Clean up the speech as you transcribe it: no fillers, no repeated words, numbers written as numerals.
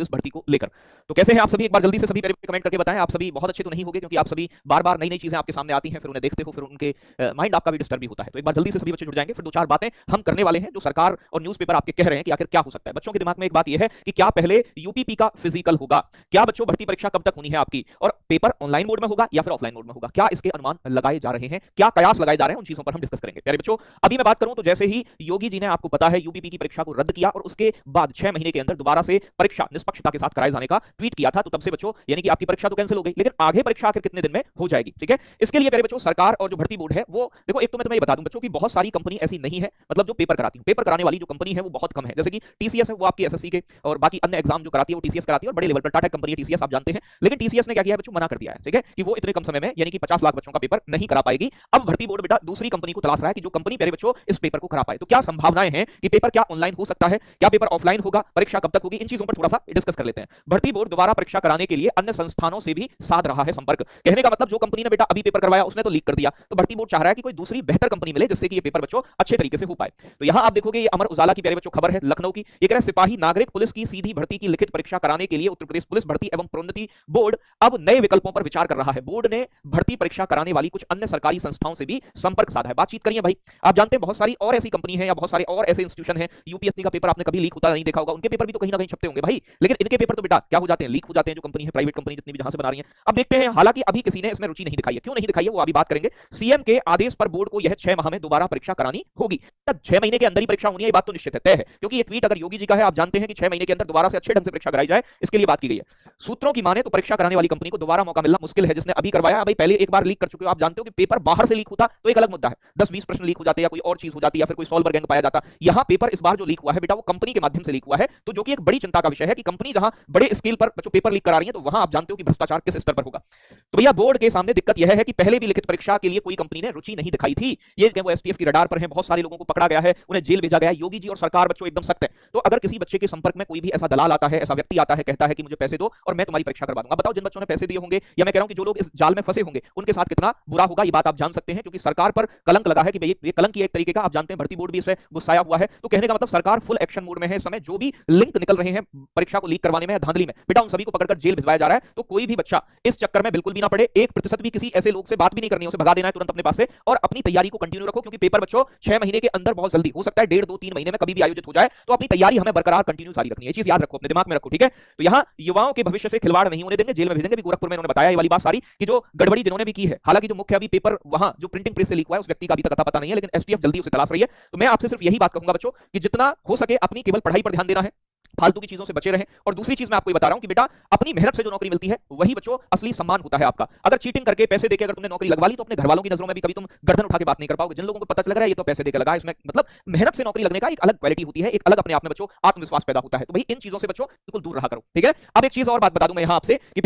Police भर्ती को लेकर। तो कैसे हैं आप सभी? एक बार जल्दी से सभी कमेंट करके बताएं। आप सभी बहुत अच्छे तो नहीं होंगे, क्योंकि आप सभी बार-बार नई-नई चीजें आपके सामने आती हैं, फिर उन्हें देखते हो, फिर उनके माइंड आपका भी डिस्टर्ब भी होता है। तो एक बार जल्दी से सभी बच्चे जुड़ जाएंगे, फिर दो चार बातें हम करने वाले हैं जो सरकार और न्यूज़पेपर आपके कह रहे हैं कि आखिर क्या हो सकता है। बच्चों के दिमाग में एक बात यह है कि क्या पहले यूपीपी का फिजिकल होगा, क्या बच्चों भर्ती परीक्षा कब तक होनी है आपकी, और पेपर ऑनलाइन मोड में होगा या फिर ऑफलाइन मोड में होगा, क्या इसके अनुमान लगाए जा रहे हैं, क्या कयास लगाए जा रहे हैं, उन चीजों पर हम डिस्कस करेंगे। प्यारे बच्चों, अभी मैं बात करूं तो जैसे ही योगी जी ने, आपको पता है, यूपीपी की परीक्षा को रद्द किया और उसके बाद 6 महीने के अंदर दोबारा से परीक्षा निष्पक्षता के साथ कराए जाने का ट्वीट किया था, तो तब से बच्चों यानी कि आपकी परीक्षा तो कैंसिल हो गई, लेकिन आगे परीक्षा आखिर कितने दिन में हो जाएगी, ठीक है। इसके लिए प्यारे बच्चों सरकार और जो भर्ती बोर्ड है वो देखो, एक तो मैं तुम्हें ये बता दूं बच्चों कि बहुत सारी कंपनी ऐसी नहीं है, मतलब जो पेपर कराती है, पेपर कराने वाली जो कंपनी है वो बहुत कम है। जैसे कि टीसीएस है, वो आपकी एसएससी के और बाकी अन्य एग्जाम जो कराती है वो टीसीएस कराती है, और बड़े लेवल पर टाटा कंपनी है टीसीएस, आप जानते हैं। लेकिन टीसीएस ने क्या किया है बच्चों, मना कर दिया है, ठीक है, कि वो इतने कम समय में यानी कि 50 लाख बच्चों का पेपर नहीं करा पाएगी। अब भर्ती बोर्ड बेटा दूसरी कंपनी को तलाश रहा है कि जो कंपनी प्यारे बच्चों इस पेपर को करा पाए। तो क्या संभावनाएं हैं कि पेपर क्या ऑनलाइन हो सकता है, क्या पेपर ऑफलाइन होगा, परीक्षा कब तक होगी, इन चीजों पर थोड़ा सा डिस्कस कर लेते हैं। भर्ती बोर्ड दोबारा परीक्षा कराने के लिए अन्य संस्थानों से भी साध रहा है संपर्क। कहने का मतलब जो कंपनी ने बेटा अभी पेपर करवाया उसने तो लीक कर दिया, तो भर्ती बोर्ड चाह रहा है कि कोई दूसरी बेहतर कंपनी मिले जिससे कि ये पेपर बच्चों अच्छे तरीके से हो पाए। तो यहां आप देखोगे ये अमर उजाला की प्यारे बच्चों खबर है लखनऊ की, ये कह रहा है सिपाही नागरिक पुलिस की सीधी भर्ती की लिखित परीक्षा कराने के लिए उत्तर प्रदेश पुलिस भर्ती एवं प्रोन्नति बोर्ड अब नए विकल्पों पर विचार कर रहा है। बोर्ड ने भर्ती परीक्षा कराने वाली कुछ अन्य सरकारी संस्थाओं से भी संपर्क साधा है, बातचीत करिए भाई। आप जानते हैं बहुत सारी और ऐसी कंपनी है या बहुत सारे और ऐसे इंस्टीट्यूशन है, यूपीएससी का पेपर आपने कभी लीक होता नहीं देखा होगा, उनके पेपर भी तो कहीं ना कहीं छपते होंगे भाई, लेकिन इनके पेपर तो बेटा क्या हो जाते हैं, लीक हो जाते हैं, जो कंपनी है, प्राइवेट कंपनी जितनी भी जहां से बना रही है। अब देखते हैं, हालांकि अभी किसी ने इसमें रुचि नहीं दिखाई है, क्यों नहीं दिखाई है वो अभी बात करेंगे। सीएम के आदेश पर बोर्ड को यह 6 माह में दोबारा परीक्षा करानी होगी। 6 महीने के अंदर ही परीक्षा होनी है, ये बात तो निश्चित है, तय है, क्योंकि ये ट्वीट अगर योगी जी का है, आप जानते हैं कि 6 महीने के अंदर दोबारा से अच्छे ढंग से परीक्षा कराई जाए, इसके लिए बात की गई है। सूत्रों की माने तो परीक्षा कराने वाली कंपनी को दोबारा मौका मिलना मुश्किल है, जिसने अभी करवाया। भाई पहले एक बार लीक कर चुके हो, आप जानते हो कि पेपर बाहर से लीक होता तो एक अलग मुद्दा है, 10-20 प्रश्न लीक हो जाते या कोई और चीज हो जाती या फिर कोई सॉल्वर गैंग पाया जाता। यहां पेपर इस बार जो लीक हुआ है बेटा वो कंपनी के माध्यम से लीक हुआ है, तो जो कि एक बड़ी चिंता का विषय है कि कंपनी जहां बड़े स्केल पर बच्चों पेपर लीक करा रही है, तो वहां आप जानते हो कि भ्रष्टाचार किस स्तर पर होगा। तो भैया बोर्ड के सामने दिक्कत यह है कि पहले भी लिखित परीक्षा के लिए कोई कंपनी ने रुचि नहीं दिखाई थी, ये वो एसटीएफ की रडार पर है, बहुत सारे लोगों को पकड़ा गया है, उन्हें जेल भेजा गया है। योगी जी और सरकार बच्चों एकदम सख्त है। तो अगर किसी बच्चे के संपर्क में कोई भी ऐसा दलाल आता है, ऐसा व्यक्ति आता है, कहता है कि मुझे पैसे दो और मैं तुम्हारी परीक्षा करवा दूंगा, बताओ जिन बच्चों ने पैसे दिए होंगे या मैं कह रहा हूं कि जो लोग इस जाल में फंसे होंगे उनके साथ कितना बुरा होगा, ये बात आप जान सकते हैं, क्योंकि सरकार पर कलंक लगा है कि भाई ये कलंक ही एक तरीके का, आप जानते हैं भर्ती बोर्ड भी इससे गुस्साया हुआ है। तो कहने का मतलब सरकार फुल एक्शन मोड में है इस समय, जो भी लिंक निकल रहे हैं परीक्षा को लीक करवाने में, धांधली में, बेटा उन सभी को पकड़कर जेल भिजवाया जा रहा है। तो कोई भी बच्चा इस चक्कर में बिल्कुल भी ना पड़े, 1% भी किसी ऐसे लोग से बात भी नहीं करनी है, उसे भगा देना है तुरंत अपने पास से, और अपनी तैयारी को कंटिन्यू रखो, क्योंकि पेपर बच्चों 6 महीने के अंदर बहुत जल्दी हो सकता है, 1.5-2-3 महीने में कभी भी आयोजित हो जाए, तो अपनी तैयारी हमें बरकरार कंटिन्यू जारी रखनी है, ये चीज याद रखो, अपने दिमाग में रखो, ठीक है। तो यहाँ युवाओं के भविष्य से खिलवाड़ नहीं होने देंगे, जेल में भेजेंगे भी। गोरखपुर में उन्होंने बताया ये वाली बात सारी कि जो गड़बड़ी जिन्होंने भी की है, हालांकि जो मुख्य अभी पेपर वहां जो प्रिंटिंग प्रेस से लीक हुआ है उस व्यक्ति का अभी तक अता पता नहीं है, लेकिन एसटीएफ जल्दी उसे तलाश रही है। तो मैं आपसे सिर्फ यही बात कहूंगा बच्चों कि जितना हो सके अपनी केवल पढ़ाई पर ध्यान देना है, फालतू की चीजों से बचे रहें। और दूसरी चीज मैं आपको बता रहा हूं कि बेटा अपनी मेहनत से जो नौकरी मिलती है वही बच्चों असली सम्मान होता है आपका। अगर चीटिंग करके पैसे देके अगर तुमने नौकरी लगवा ली तो अपने घर वालों की नजरों में भी कभी तुम गर्दन उठा के बात नहीं कर पाओगे। जिन लोगों को पता चल रहा है ये तो पैसे देके लगा, इसमें मतलब मेहनत से नौकरी लगने का एक अलग क्वालिटी होती है, एक अलग अपने आप में बच्चों आत्मविश्वास पैदा होता है। तो भाई इन चीजों से बच्चों बिल्कुल दूर रहा करो, ठीक है। अब एक चीज और बात बता दूं मैं यहां आपसे कि